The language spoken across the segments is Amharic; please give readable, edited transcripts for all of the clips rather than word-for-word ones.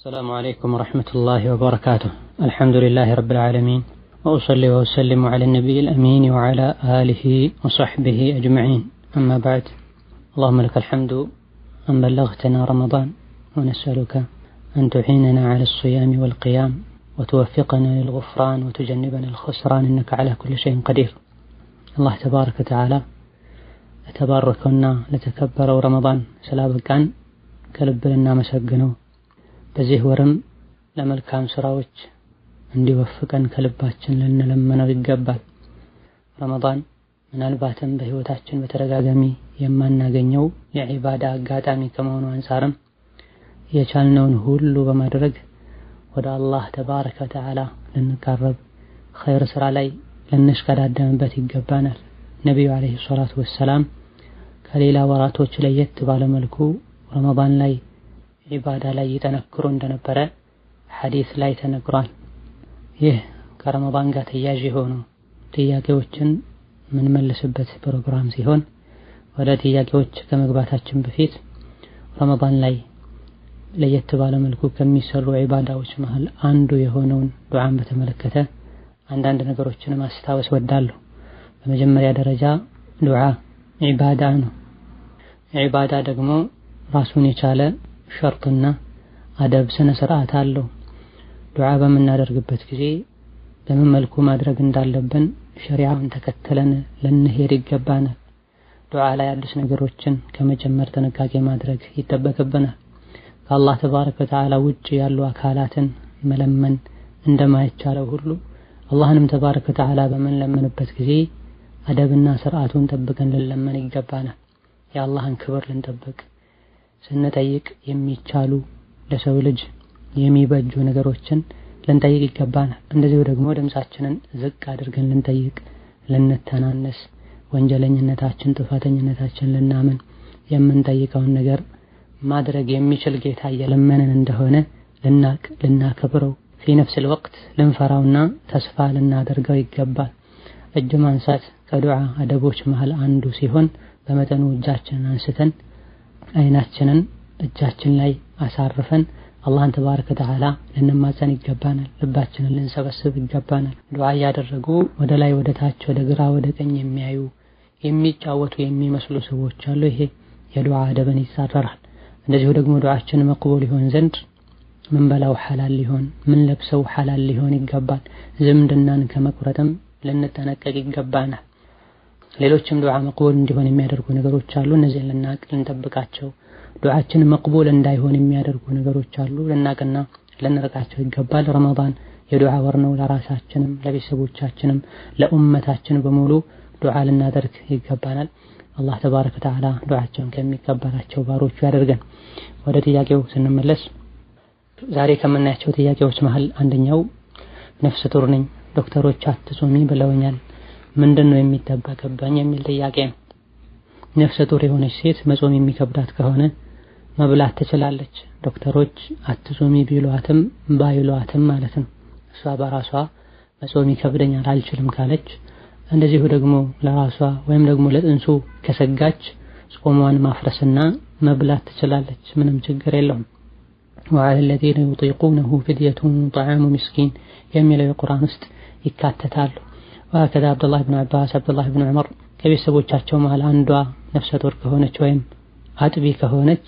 السلام عليكم ورحمة الله وبركاته. الحمد لله رب العالمين، وأصلي وأسلم على النبي الأمين وعلى آله وصحبه أجمعين، أما بعد. اللهم لك الحمد أن بلغتنا رمضان، ونسألك أن تعيننا على الصيام والقيام وتوفقنا للغفران وتجنبنا الخسران، إنك على كل شيء قدير. الله تبارك وتعالى تباركنا لتكبروا رمضان سلابقان كلب لنا مسجنو በዚህ ወርም ለመልካም ስራዎች እንዲወፍቀን ከልባችን ልንለምነው ይገባል። ረመዳን ምናልባትም በህይወታችን በተደጋጋሚ የማናገኘው የዒባዳ አጋጣሚ ከመሆኑ አንፃርም የቻልነውን ሁሉ በማድረግ ወደ አላህ ተባረከ ወተዓላ ልንቀርብ ኸይር ስራ ላይ ልንሽቀዳደምበት ይገባናል። ነብዩ አለይሂ ሰላቱ ወሰላም ከሌላ ወራቶች ለየት ባለ መልኩ ረመዳን ላይ ዒባዳ ላይ ይጠነክሩ እንደነበረ ሐዲስ ላይ ተነግሯል። ይህ ከረመዳን ጋር ተያያዥ የሆኑ ጥያቄዎችን የምንመልስበት ፕሮግራም ሲሆን ወደ ጥያቄዎች ከመግባታችን በፊት ረመዳን ላይ ለየት ባለ መልኩ ከሚሰሩ ዒባዳዎች መሃል አንዱ የሆነውን ዱዓን በተመለከተ አንዳንድ ነገሮችን ማስታወስ ወዳለሁ። በመጀመሪያ ደረጃ ዱዓ ዒባዳ ነው። ዒባዳ ደግሞ ራሱን የቻለ ሸርጥና አደብ ስነ ስርዓት አለው። ዱዓ በምናደርግበት ጊዜ በምን መልኩ ማድረግ እንዳለብን ሸሪዓውን ተከትለን ልንሄድ ይገባናል። ዱዓ ላይ አዲስ ነገሮችን ከመጀመር ጥንቃቄ ማድረግ ይጠበቅብናል። ከአላህ ተባረከ ወተዓላ ውጭ ያሉ አካላትን መለመን እንደማይቻለው ሁሉ አላህንም ተባረከ ወተዓላ በምንለምንበት ጊዜ አደብና ስርዓቱን ጠብቀን ልንለመን ይገባናል። የአላህን ክብር ልንጠብቅ ስንጠይቅ የሚቻሉ ለሰው ልጅ የሚበጁ ነገሮችን ልንጠይቅ ይገባናል። እንደዚሁ ደግሞ ድምጻችንን ዝቅ አድርገን ልንጠይቅ፣ ልንተናነስ፣ ወንጀለኝነታችን ጥፋተኝነታችን ልናምን የምንጠይቀውን ነገር ማድረግ የሚችል ጌታ እየለመነን እንደሆነ ልናቅ፣ ልናከብረው في نفس الوقت ልንፈራውና ተስፋ ልናደርገው ይገባል። እጅ ማንሳት ከዱዓ አደቦች መሃል አንዱ ሲሆን በመጠኑ እጃችንን አንስተን አይናችንን እጃችን ላይ አሳርፈን አላህን ተባረከ ወተዓላ ልንማጸን ይገባናል። ልባችንን ልንሰበስብ ይገባናል። ዱዓ ያደረጉ ወደ ላይ ወደ ታች ወደ ግራ ወደ ቀኝ የሚያዩ የሚጫወቱ የሚመስሉ ሰዎች አሉ። ይሄ የዱዓ አደብን ይጻረራል። እንደዚሁ ደግሞ ዱዓችን መቅቡል ይሆን ዘንድ ምን በላው ሐላል ሊሆን ምን ለብሰው ሐላል ሊሆን ይገባል። ዝምድናን ከመቁረጥም ልንጠነቀቅ ይገባናል። ሌሎችም ዱዓ መቅቡል እንዲሆን የሚያደርጉ ነገሮች አሉ። እነዚህን ልናቅ ልንጠብቃቸው፣ ዱዓችን መቅቡል እንዳይሆን የሚያደርጉ ነገሮች አሉ። ልናቅና ልንርቃቸው ይገባል። ረመዳን የዱዓ ወር ነው። ለራሳችንም ለቤተሰቦቻችንም ለኡመታችን በሙሉ ዱዓ ልናደርግ ይገባናል። አላህ ተባረከ ወተዓላ ዱዓቸውን ከሚቀበላቸው ባሮቹ ያደርገን። ወደ ጥያቄው ስንመለስ ዛሬ ከምናያቸው ጥያቄዎች መሃል አንደኛው ነፍሰ ጡር ነኝ፣ ዶክተሮች አትጾሚ ብለውኛል፣ ምንድነው የሚጠበቅብኝ የሚል ጥያቄ ነው። ነፍሰ ጡር የሆነች ሴት መጾም የሚከብዳት ከሆነ መብላት ትችላለች። ዶክተሮች አትጾሚ ቢሏትም ባይሏትም ማለት ነው። እሷ በራሷ መጾም ይከብደኛል አልችልም ካለች፣ እንደዚሁ ደግሞ ለራሷ ወይም ደግሞ ለጥንሱ ከሰጋች ጾሟን ማፍረስና መብላት ትችላለች። ምንም ችግር የለውም። وعلى الذين يطيقونه فدية طعام مسكين የሚለው የቁርአን ውስጥ ይካተታሉ። وهكذا عبد الله بن عباس عبد الله بن عمر ከቤተሰቦቻቸው መሃል አንዷ ነፍሰ ጡር ከሆነች ወይም አጥቢ ከሆነች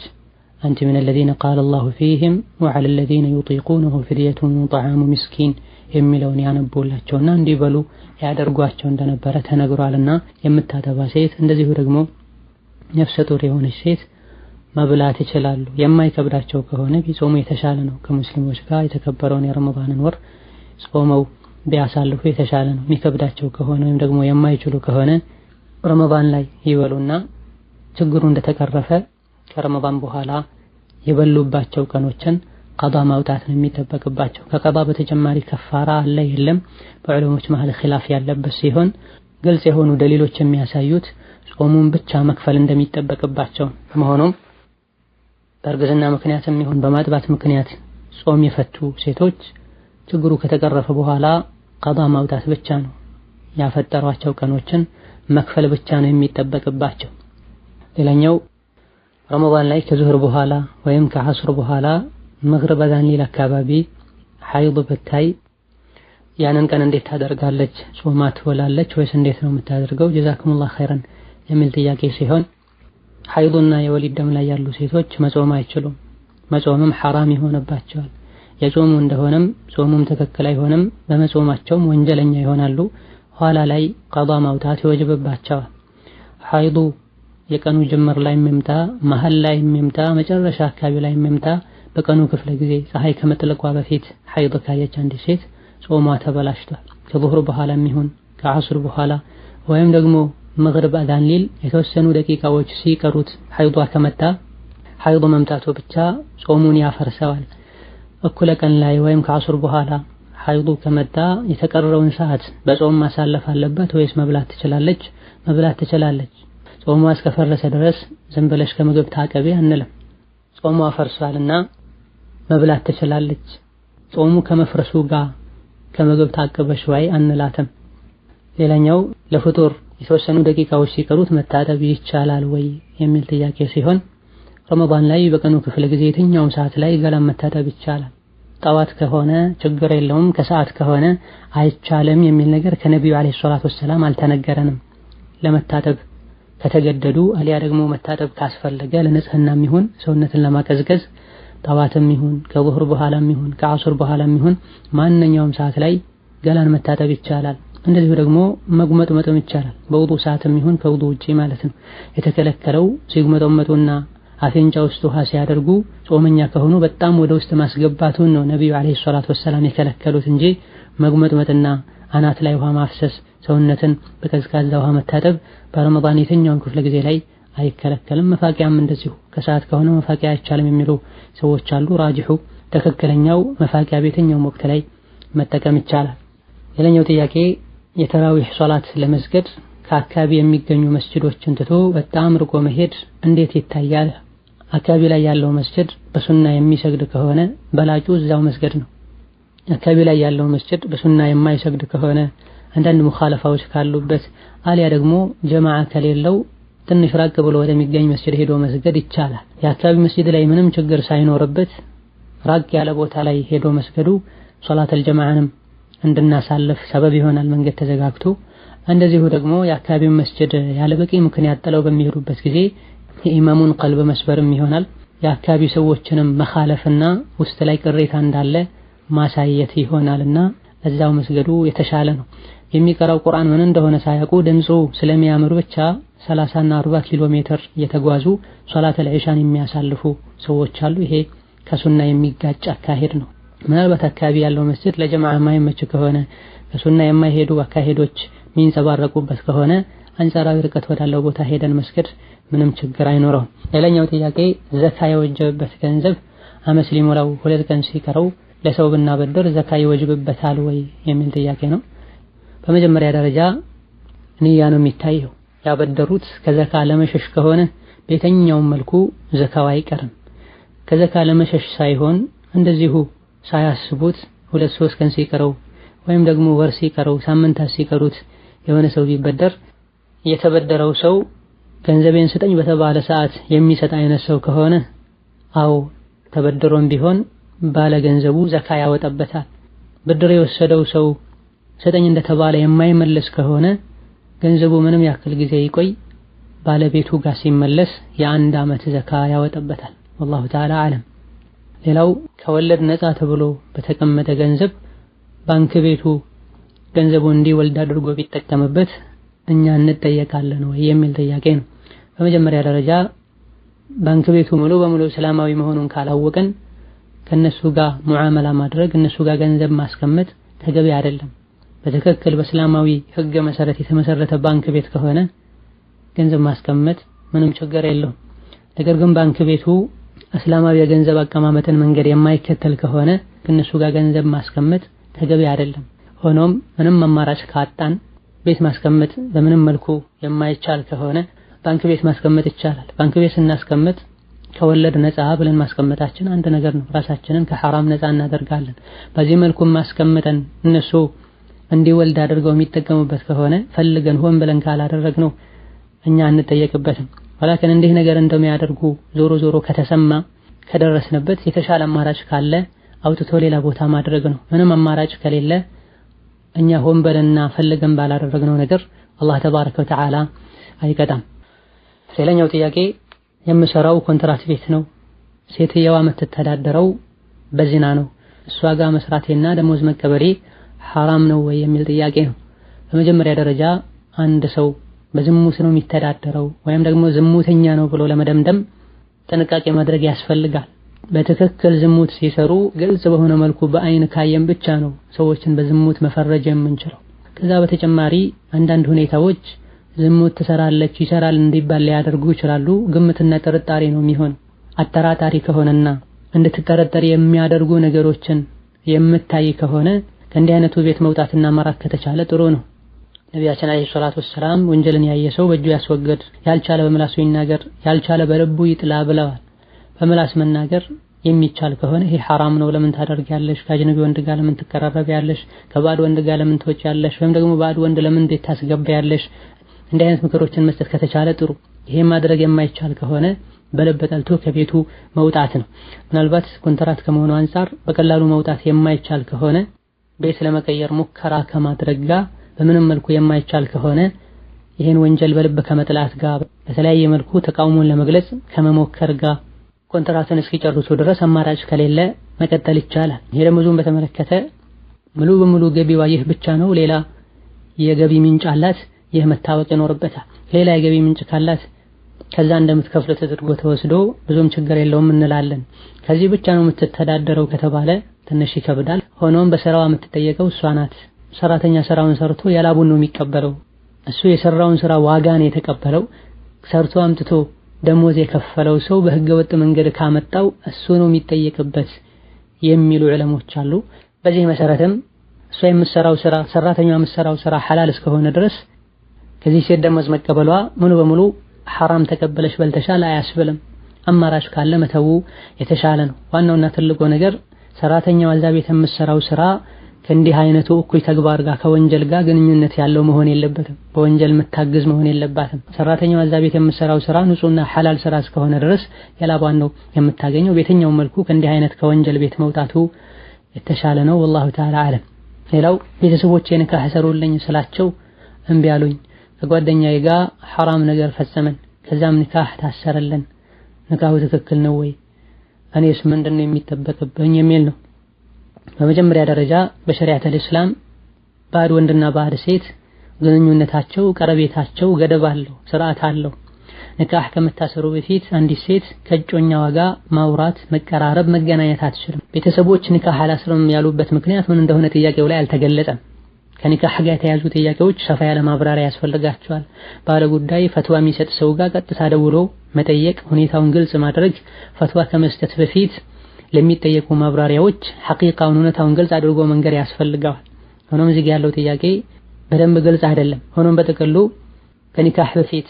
أنت من الذين قال الله فيهم وعلى الذين يطيقونه فدية طعام مسكين የሚለውን ያነቡላቸውና እንዲበሉ ያደርጓቸው እንደነበረ ተነግሯልና የምታጠባ ሴት እንደዚሁ ደግሞ ነፍሰ ጡር የሆነች ሴት መብላት ይችላሉ። የማይከብዳቸው ከሆነ ቢጾሙ የተሻለ ነው። ከሙስሊሞች ጋር የተከበረውን የረመዳንን ወር ጾመው ቢያሳልፉ የተሻለ ነው። የሚከብዳቸው ከሆነ ወይም ደግሞ የማይችሉ ከሆነ ረመዳን ላይ ይበሉና ችግሩ እንደተቀረፈ ከረመዳን በኋላ የበሉባቸው ቀኖችን ቀዳ ማውጣት ነው የሚጠበቅባቸው። ከቀዳ በተጨማሪ ከፋራ አለ የለም በዑለሞች መሃል ኺላፍ ያለበት ሲሆን ግልጽ የሆኑ ደሊሎች የሚያሳዩት ጾሙን ብቻ መክፈል እንደሚጠበቅባቸው መሆኑም በእርግዝና ምክንያትም ይሁን በማጥባት ምክንያት ጾም የፈቱ ሴቶች ችግሩ ከተቀረፈ በኋላ ቀዳ ማውጣት ብቻ ነው። ያፈጠሯቸው ቀኖችን መክፈል ብቻ ነው የሚጠበቅባቸው። ሌላኛው ረመዳን ላይ ከዙህር በኋላ ወይም ከዐስር በኋላ መግሪብ አዛን ሊል አካባቢ ሐይድ ብታይ ያንን ቀን እንዴት ታደርጋለች? ጾማ ትውላለች ወይስ እንዴት ነው የምታደርገው? ጀዛኩሙላህ ኸይረን የሚል ጥያቄ ሲሆን ሐይድና የወሊድ ደም ላይ ያሉ ሴቶች መጾም አይችሉም። መጾምም ሐራም ይሆንባቸዋል። የጾሙ እንደሆነም ጾሙም ትክክል አይሆንም፣ በመጾማቸውም ወንጀለኛ ይሆናሉ። ኋላ ላይ ቀዷ ማውጣት ይወጅብባቸዋል። ሐይዱ የቀኑ ጅምር ላይ የሚምጣ፣ መሃል ላይ የሚምጣ፣ መጨረሻ አካባቢ ላይ የሚምጣ፣ በቀኑ ክፍለ ጊዜ ፀሐይ ከመጥለቋ በፊት ሐይድ ካየች አንዲት ሴት ጾሟ ተበላሽቷል። ከዙህር በኋላ የሚሆን ከዐስር በኋላ ወይም ደግሞ መግሪብ አዛን ሊል የተወሰኑ ደቂቃዎች ሲቀሩት ሐይዷ ከመጣ ሐይዱ መምጣቱ ብቻ ጾሙን ያፈርሰዋል። እኩለ ቀን ላይ ወይም ከዐስር በኋላ ሐይዱ ከመጣ የተቀረውን ሰዓት በጾም ማሳለፍ አለበት ወይስ መብላት ትችላለች? መብላት ትችላለች። ጾሟ እስከፈረሰ ድረስ ዝም ብለሽ ከምግብ ታቀቢ አንልም። ጾሟ ፈርሷልና መብላት ትችላለች። ጾሙ ከመፍረሱ ጋር ከምግብ ታቀበሽ ወይ አንላትም። ሌላኛው ለፍጡር የተወሰኑ ደቂቃዎች ሲቀሩት መታጠብ ይቻላል ወይ የሚል ጥያቄ ሲሆን ረመዳን ላይ በቀኑ ክፍለ ጊዜ የትኛውም ሰዓት ላይ ገላን መታጠብ ይቻላል። ጠዋት ከሆነ ችግር የለውም፣ ከሰዓት ከሆነ አይቻልም የሚል ነገር ከነቢዩ አለይሂ ሰላቱ ወሰላም አልተነገረንም። ለመታጠብ ከተገደዱ አሊያ ደግሞ መታጠብ ካስፈለገ ለንጽህናም ይሁን ሰውነትን ለማቀዝቀዝ ጠዋትም ይሁን ከዙህር በኋላም ይሁን ከዐስር በኋላም ይሁን ማንኛውም ሰዓት ላይ ገላን መታጠብ ይቻላል። እንደዚሁ ደግሞ መጉመጥመጥም ይቻላል፣ በውዱእ ሰዓትም ይሁን ከውዱእ ውጪ ማለት ነው። የተከለከለው ሲጉመጠመጡና አፍንጫ ውስጥ ውሃ ሲያደርጉ ጾመኛ ከሆኑ በጣም ወደ ውስጥ ማስገባቱን ነው ነብዩ አለይሂ ሰላቱ ወሰላም የከለከሉት እንጂ መጉመጥመጥና አናት ላይ ውሃ ማፍሰስ፣ ሰውነትን በቀዝቃዛ ውሃ መታጠብ በረመዳን የትኛውም ክፍለ ጊዜ ላይ አይከለከልም። መፋቂያም እንደዚሁ ከሰዓት ከሆነ መፋቂያ አይቻልም የሚሉ ሰዎች አሉ። ራጅሑ ትክክለኛው መፋቂያ በየትኛውም ወቅት ላይ መጠቀም ይቻላል። ሌላኛው ጥያቄ የተራዊህ ሶላት ለመስገድ ከአካባቢ የሚገኙ መስጂዶችን ትቶ በጣም ርቆ መሄድ እንዴት ይታያል? አካባቢ ላይ ያለው መስጂድ በሱና የሚሰግድ ከሆነ በላጩ እዛው መስገድ ነው። አካባቢ ላይ ያለው መስጂድ በሱና የማይሰግድ ከሆነ አንዳንድ ሙኻለፋዎች ካሉበት አሊያ ደግሞ ጀማዓ ከሌለው ትንሽ ራቅ ብሎ ወደሚገኝ መስጂድ ሄዶ መስገድ ይቻላል። የአካባቢ መስጂድ ላይ ምንም ችግር ሳይኖርበት ራቅ ያለ ቦታ ላይ ሄዶ መስገዱ ሶላተል ጀማዓንም እንድናሳልፍ ሰበብ ይሆናል፣ መንገድ ተዘጋግቶ። እንደዚሁ ደግሞ የአካባቢው መስጂድ ያለ በቂ ምክንያት ጥለው በሚሄዱበት ጊዜ የኢማሙን ቀልብ መስበርም ይሆናል። የአካባቢ ሰዎችንም መኻለፍና ውስጥ ላይ ቅሬታ እንዳለ ማሳየት ይሆናልና እዛው መስገዱ የተሻለ ነው። የሚቀራው ቁርአን ምን እንደሆነ ሳያውቁ ድምፁ ስለሚያምር ብቻ 30 እና 40 ኪሎ ሜትር እየተጓዙ ሶላተል ዒሻን የሚያሳልፉ ሰዎች አሉ። ይሄ ከሱና የሚጋጭ አካሄድ ነው። ምናልባት አካባቢ ያለው መስጂድ ለጀማዓ የማይመች ከሆነ ከሱና የማይሄዱ አካሄዶች የሚንጸባረቁበት ከሆነ አንጻራዊ ርቀት ወዳለው ቦታ ሄደን መስገድ ምንም ችግር አይኖረውም። ሌላኛው ጥያቄ ዘካ የወጀበበት ገንዘብ አመት ሊሞላው 2 ቀን ሲቀረው ለሰው ብናበድር ዘካ ይወጅብበታል ወይ የሚል ጥያቄ ነው። በመጀመሪያ ደረጃ ንያ ነው የሚታየው። ያበደሩት ከዘካ ለመሸሽ ከሆነ በየትኛውም መልኩ ዘካው አይቀርም። ከዘካ ለመሸሽ ሳይሆን እንደዚሁ ሳያስቡት 2-3 ቀን ሲቀረው ወይም ደግሞ ወር ሲቀረው ሳምንታት ሲቀሩት የሆነ ሰው ቢበደር የተበደረው ሰው ገንዘቤን ስጠኝ በተባለ ሰዓት የሚሰጥ አይነት ሰው ከሆነ አዎ ተበድሮም ቢሆን ባለ ገንዘቡ ዘካ ያወጣበታል። ብድር የወሰደው ሰው ስጠኝ እንደተባለ የማይመለስ ከሆነ ገንዘቡ ምንም ያክል ጊዜ ይቆይ ባለቤቱ ጋር ሲመለስ የ1 ዓመት ዘካ ያወጣበታል። والله تعالى አለም። ሌላው ከወለድ ነፃ ተብሎ በተቀመጠ ገንዘብ ባንክ ቤቱ ገንዘቡ እንዲወልድ አድርጎ ቢጠቀምበት እኛ እንጠየቃለን ወይ የሚል ጥያቄ ነው። በመጀመሪያ ደረጃ ባንክ ቤቱ ሙሉ በሙሉ እስላማዊ መሆኑን ካላወቀን ከነሱ ጋር ሙዓመላ ማድረግ እነሱ ጋር ገንዘብ ማስቀመጥ ተገቢ አይደለም። በትክክል በእስላማዊ ሕግ መሰረት የተመሰረተ ባንክ ቤት ከሆነ ገንዘብ ማስቀመጥ ምንም ችግር የለውም። ነገር ግን ባንክ ቤቱ እስላማዊ የገንዘብ አቀማመጥን መንገድ የማይከተል ከሆነ ከነሱ ጋር ገንዘብ ማስቀመጥ ተገቢ አይደለም። ሆኖም ምንም አማራጭ ካጣን ቤት ማስቀመጥ በምንም መልኩ የማይቻል ከሆነ ባንክ ቤት ማስቀመጥ ይቻላል። ባንክ ቤት ስናስቀምጥ ከወለድ ነፃ ብለን ማስቀመጣችን አንድ ነገር ነው። ራሳችንን ከሐራም ነፃ እናደርጋለን። በዚህ መልኩ ማስቀመጠን እነሱ እንዲወልድ አድርገው የሚጠቀሙበት ከሆነ ፈልገን ሆን ብለን ካላደረግነው እኛ አንጠየቅበትም። ወላኪን እንዲህ ነገር እንደሚያደርጉ ዞሮ ዞሮ ከተሰማ ከደረስንበት የተሻለ አማራጭ ካለ አውጥቶ ሌላ ቦታ ማድረግ ነው። ምንም አማራጭ ከሌለ እኛ ሆን ብለንና ፈልገን ባላደረግነው ነገር አላህ ተባረከ ወተዓላ አይቀጣም። ሌላኛው ጥያቄ የምሰራው ኮንትራት ቤት ነው። ሴትየዋ የምትተዳደረው በዚና ነው። እሷ ጋር መስራቴና ደሞዝ መቀበሌ ሐራም ነው ወይ የሚል ጥያቄ ነው። በመጀመሪያ ደረጃ አንድ ሰው በዝሙት ነው የሚተዳደረው ወይም ደግሞ ዝሙተኛ ነው ብሎ ለመደምደም ጥንቃቄ ማድረግ ያስፈልጋል። በትክክል ዝሙት ሲሰሩ ግልጽ በሆነ መልኩ በአይን ካየን ብቻ ነው ሰዎችን በዝሙት መፈረጅ የምንችለው። ከዛ በተጨማሪ አንዳንድ ሁኔታዎች ዝሙት ትሰራለች ይሰራል እንዲባል ሊያደርጉ ይችላሉ። ግምትና ጥርጣሬ ነው የሚሆነው። አጠራጣሪ ከሆነና እንድትጠረጠር የሚያደርጉ ነገሮችን የምታይ ከሆነ ከእንዲህ አይነቱ ቤት መውጣትና መራቅ ከተቻለ ጥሩ ነው። ነቢያችን አለይሂ ሰላቱ ወሰላም ወንጀልን ያየ ሰው በእጁ ያስወግድ፣ ያልቻለ በምላሱ ይናገር፣ ያልቻለ በልቡ ይጥላ ብለዋል። በምላስ መናገር የሚቻል ከሆነ ይሄ ሐራም ነው ለምን ታደርጊያለሽ? ከአጅነቢ ወንድ ጋር ለምን ትቀራረቢያለሽ? ከባዕድ ወንድ ጋር ለምን ትወጪያለሽ? ወይም ደግሞ ባዕድ ወንድ ለምን ቤት ታስገቢያለሽ? እንዲህ አይነት ምክሮችን መስጠት ከተቻለ ጥሩ። ይሄ ማድረግ የማይቻል ከሆነ በልብ ጠልቶ ከቤቱ መውጣት ነው። ምናልባት ኮንትራት ከመሆኑ አንፃር በቀላሉ መውጣት የማይቻል ከሆነ ቤት ለመቀየር ሙከራ ከማድረግ ጋር በምንም መልኩ የማይቻል ከሆነ ይሄን ወንጀል በልብ ከመጥላት ጋር በተለያየ መልኩ ተቃውሞን ለመግለጽ ከመሞከር ጋር ኮንትራትን እስኪጨርሱ ድረስ አማራጭ ከሌለ መቀጠል ይቻላል። ይሄ ደሞዙን በተመለከተ ሙሉ በሙሉ ገቢዋ ይህ ብቻ ነው፣ ሌላ የገቢ ምንጭ አላት፣ ይህ መታወቅ ይኖርበታል። ሌላ የገቢ ምንጭ ካላት ከዛ እንደምትከፍለው ተደርጎ ተወስዶ ብዙም ችግር የለውም እንላለን። ከዚህ ብቻ ነው የምትተዳደረው ከተባለ ትንሽ ይከብዳል። ሆኖም በስራዋ የምትጠየቀው እሷ ናት። ሰራተኛ ስራውን ሰርቶ ያላቡን ነው የሚቀበለው። እሱ የሰራውን ስራ ዋጋ ነው የተቀበለው። ሰርቶ አምጥቶ ደሞዝ የከፈለው ሰው በህገ ወጥ መንገድ ካመጣው እሱ ነው የሚጠየቅበት የሚሉ ዑለሞች አሉ። በዚህ መሰረትም እሷ የምትሰራው ስራ ሰራተኛዋ የምትሰራው ስራ ሐላል እስከሆነ ድረስ ከዚህ ሴት ደሞዝ መቀበሏ ሙሉ በሙሉ ሐራም ተቀበለሽ በልተሻል አያስብልም። አማራጭ ካለ መተው የተሻለ ነው። ዋናውና ትልቁ ነገር ሰራተኛዋ እዛ ቤት የምትሰራው ስራ ከእንዲህ አይነቱ እኩይ ተግባር ጋር ከወንጀል ጋር ግንኙነት ያለው መሆን የለበትም። በወንጀል የምታግዝ መሆን የለባትም። ሰራተኛዋ እዛ ቤት የምትሰራው ስራ ንጹህና ሐላል ስራ እስከሆነ ድረስ የላቧን ነው የምታገኘው። በየትኛው መልኩ ከእንዲህ አይነት ከወንጀል ቤት መውጣቱ የተሻለ ነው። ወላሁ ተዓላ አለም። ሌላው ቤተሰቦቼ ኒካህ ሰሩልኝ ስላቸው እምቢ አሉኝ። ከጓደኛዬ ጋር ሐራም ነገር ፈጸመን፣ ከዛም ኒካህ ታሰረልን። ኒካሁ ትክክል ነው ወይ? እኔስ ምንድነው የሚጠበቅብኝ የሚል ነው። በመጀመሪያ ደረጃ በሸሪዓተል እስላም ባዕድ ወንድና ባዕድ ሴት ግንኙነታቸው ቀረቤታቸው ገደብ አለው፣ ስርዓት አለው። ኒካህ ከመታሰሩ በፊት አንዲት ሴት ከእጮኛዋ ጋር ማውራት፣ መቀራረብ፣ መገናኘት አትችልም። ቤተሰቦች ኒካህ አላስርም ያሉበት ምክንያት ምን እንደሆነ ጥያቄው ላይ አልተገለጸም። ከኒካህ ጋር የተያዙ ጥያቄዎች ሰፋ ያለ ማብራሪያ ያስፈልጋቸዋል። ባለ ጉዳይ ፈትዋ የሚሰጥ ሰው ጋር ቀጥታ ደውሎ መጠየቅ፣ ሁኔታውን ግልጽ ማድረግ፣ ፈትዋ ከመስጠት በፊት ለሚጠየቁ ማብራሪያዎች ሐቂቃውን እውነታውን ግልጽ አድርጎ መንገር ያስፈልጋል። ሆኖም እዚህ ያለው ጥያቄ በደንብ ግልጽ አይደለም። ሆኖም በጥቅሉ ከኒካህ በፊት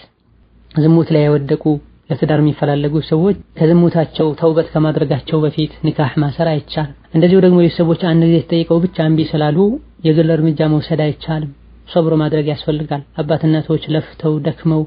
ዝሙት ላይ የወደቁ ለትዳር የሚፈላለጉ ሰዎች ከዝሙታቸው ተውበት ከማድረጋቸው በፊት ኒካህ ማሰር አይቻልም። እንደዚሁ ደግሞ የሰዎች አንድ ጊዜ ተጠይቀው ብቻ እምቢ ስላሉ የግል እርምጃ መውሰድ አይቻልም። ሶብር ማድረግ ያስፈልጋል። አባት እናቶች ለፍተው ደክመው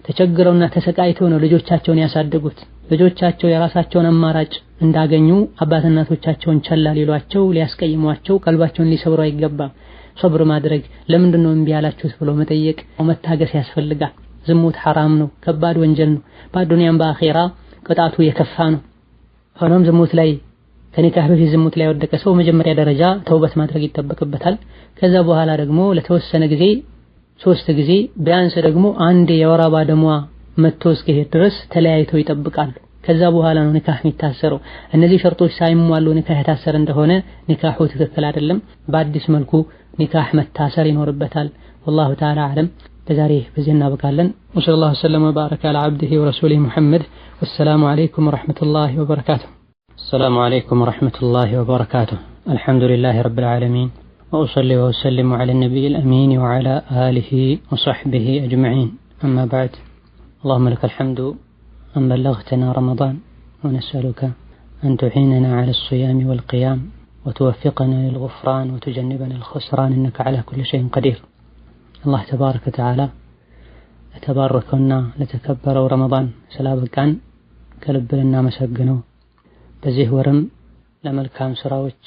ተቸግረውና ተሰቃይተው ነው ልጆቻቸውን ያሳደጉት። ልጆቻቸው የራሳቸውን አማራጭ እንዳገኙ አባት እናቶቻቸውን ቸላ ሊሏቸው፣ ሊያስቀይሟቸው፣ ቀልባቸውን ሊሰብሩ አይገባም። ሶብር ማድረግ፣ ለምንድነው እምቢ ያላችሁት ብሎ መጠየቅ፣ መታገስ ያስፈልጋል። ዝሙት ሐራም ነው፣ ከባድ ወንጀል ነው። በዱንያም በአኺራ ቅጣቱ የከፋ ነው። ሆኖም ዝሙት ላይ ከኒካህ በፊት ዝሙት ላይ ወደቀ ሰው መጀመሪያ ደረጃ ተውበት ማድረግ ይጠበቅበታል። ከዛ በኋላ ደግሞ ለተወሰነ ጊዜ 3 ጊዜ ቢያንስ ደግሞ አንድ የወር አበባ ደሟ መጥቶ እስኪሄድ ድረስ ተለያይተው ይጠብቃሉ። ከዛ በኋላ ነው ኒካህ የሚታሰረው። እነዚህ ሸርጦች ሳይሟሉ ኒካህ የታሰረ እንደሆነ ኒካሁ ትክክል አይደለም። በአዲስ መልኩ ኒካህ መታሰር ይኖርበታል። ወላሁ ተዓላ አለም። ለዛሬ በዚህ እናበቃለን። ወሰለላሁ ወሰለም ወባረከ ዐላ ዐብዲሂ ወረሱሊሂ ሙሐመድ። ወሰላሙ ዐለይኩም ወረሕመቱላሂ ወበረካቱሁ። السلام عليكم ورحمة الله وبركاته. الحمد لله رب العالمين، وأصلي وأسلم على النبي الأمين وعلى آله وصحبه أجمعين. أما بعد، اللهم لك الحمد أن بلغتنا رمضان، ونسألك أن تعيننا على الصيام والقيام، وتوفقنا للغفران وتجنبنا الخسران، إنك على كل شيء قدير. الله تبارك وتعالى تباركنا لتكبروا رمضان سلابك عن كلب لنا مسجنه በዚህ ወርም ለመልካም ስራዎች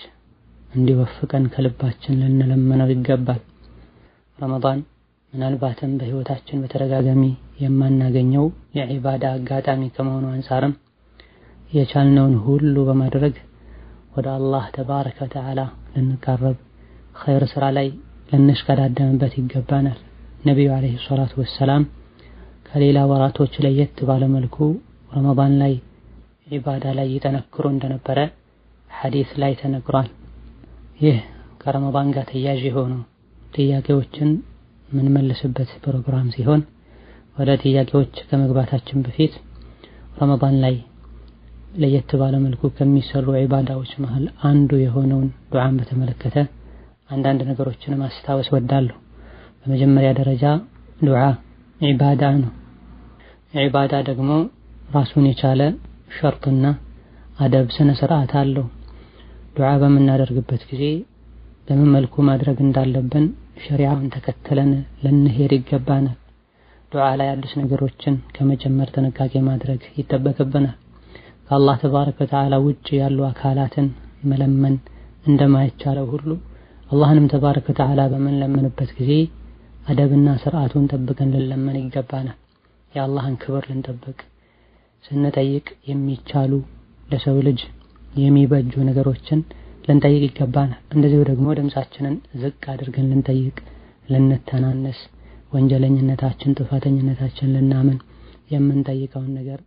እንዲወፍቀን ከልባችን ልንለምነው ይገባል። ረመዳን ምናልባትም በህይወታችን በተደጋጋሚ የማናገኘው የዒባዳ አጋጣሚ ከመሆኑ አንፃርም የቻልነውን ሁሉ በማድረግ ወደ አላህ ተባረከ ወተዓላ ልንቃረብ ኸይር ስራ ላይ ልንሽቀዳደምበት ይገባናል። ነቢዩ አለይሂ ሰላቱ ወሰላም ከሌላ ወራቶች ለየት ባለ መልኩ ረመዳን ላይ ዒባዳ ላይ ይጠነክሩ እንደነበረ ሐዲስ ላይ ተነግሯል። ይህ ከረመዳን ጋር ተያያዥ የሆኑ ጥያቄዎችን የምንመልስበት ፕሮግራም ሲሆን ወደ ጥያቄዎች ከመግባታችን በፊት ረመዳን ላይ ለየት ባለ መልኩ ከሚሰሩ ዒባዳዎች መሃል አንዱ የሆነውን ዱዓን በተመለከተ አንዳንድ ነገሮችን ማስታወስ ወዳለሁ። በመጀመሪያ ደረጃ ዱዓ ዒባዳ ነው። ዒባዳ ደግሞ ራሱን የቻለ ሸርጥና አደብ ስነ ስርዓት አለው። ዱዓ በምናደርግበት ጊዜ በምን መልኩ ማድረግ እንዳለብን ሸሪዓውን ተከትለን ልንሄድ ይገባናል። ዱዓ ላይ አዲስ ነገሮችን ከመጨመር ጥንቃቄ ማድረግ ይጠበቅብናል። ከአላህ ተባረከ ወተዓላ ውጭ ያሉ አካላትን መለመን እንደማይቻለው ሁሉ አላህንም ተባረከ ወተዓላ በምንለምንበት ጊዜ አደብና ስርዓቱን ጠብቀን ልንለመን ይገባናል። የአላህን ክብር ልንጠብቅ ስንጠይቅ የሚቻሉ ለሰው ልጅ የሚበጁ ነገሮችን ልንጠይቅ ይገባናል። እንደዚሁ ደግሞ ድምጻችንን ዝቅ አድርገን ልንጠይቅ፣ ልንተናነስ፣ ወንጀለኝነታችን ጥፋተኝነታችን ልናምን የምንጠይቀውን ነገር